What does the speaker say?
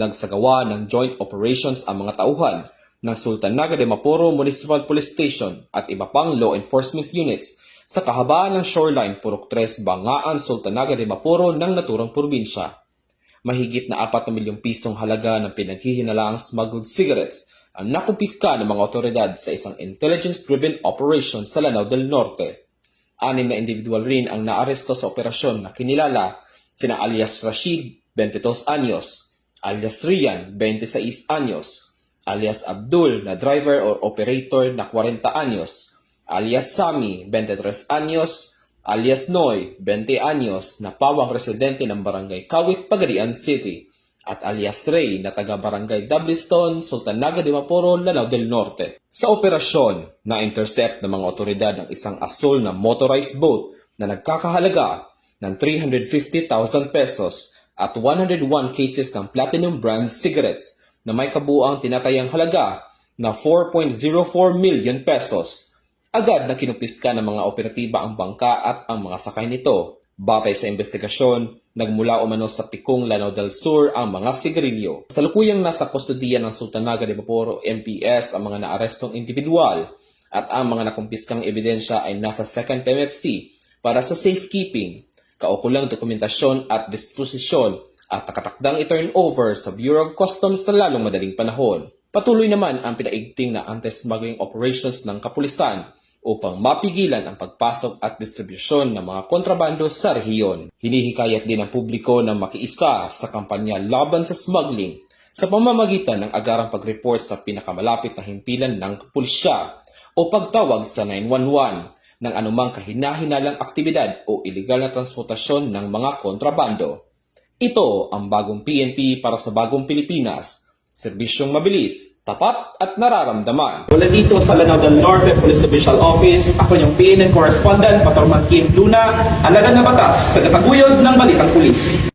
Nagsagawa ng joint operations ang mga tauhan ng Sultanaga de Maporo Municipal Police Station at iba pang law enforcement units sa kahabaan ng shoreline Purok 3, Bangaan, Sultanaga de Maporo ng naturang probinsya. Mahigit na 4 na milyong pisong halaga ng pinaghihinalaang smuggled cigarettes ang nakumpiska ng mga otoridad sa isang intelligence-driven operation sa Lanao del Norte. 6 na individual rin ang naaresto sa operasyon na kinilala sina alias Rashid, 22 anyos, alias Rian, 26 anyos, alias Abdul na driver or operator na 40 anyos, alias Sami, 23 anyos, alias Noy, 20 anyos na pawang residente ng Barangay Kawit, Pagadian City, at alias Ray na taga-Barangay Dabliston, Sultanaga de Maporo, Lanao del Norte. Sa operasyon, na-intercept ng mga otoridad ng isang asul na motorized boat na nagkakahalaga ng 350,000 pesos at 101 cases ng Platinum brand cigarettes na may kabuuang tinatayang halaga na 4.04 million pesos. Agad na kinupiska ng mga operatiba ang bangka at ang mga sakay nito. Batay sa investigasyon, nagmula umano sa Pikong, Lanao del Sur ang mga sigarilyo. Salukuyang nasa kustodiya ng Sultanaga de Maporo MPS ang mga naarestong individual at ang mga nakumpiskang ebidensya ay nasa 2nd PMFC para sa safekeeping, kaukulang dokumentasyon at disposisyon at nakatakdang i-turn over sa Bureau of Customs sa lalong madaling panahon. Patuloy naman ang pinaigting na anti-smuggling operations ng kapulisan upang mapigilan ang pagpasok at distribusyon ng mga kontrabando sa rehiyon. Hinihikayat din ang publiko na makiisa sa kampanya laban sa smuggling sa pamamagitan ng agarang pag-report sa pinakamalapit na himpilan ng pulisya o pagtawag sa 911 ng anumang kahinahinalang aktibidad o iligal na transportasyon ng mga kontrabando. Ito ang bagong PNP para sa bagong Pilipinas. Serbisyong mabilis, tapat at nararamdaman. Mula dito sa Lanao del Norte Police Official Office, ako yung PNN Correspondent, Patrolman Kim Luna, alagad na batas, tagataguyod ng Balitang Pulis.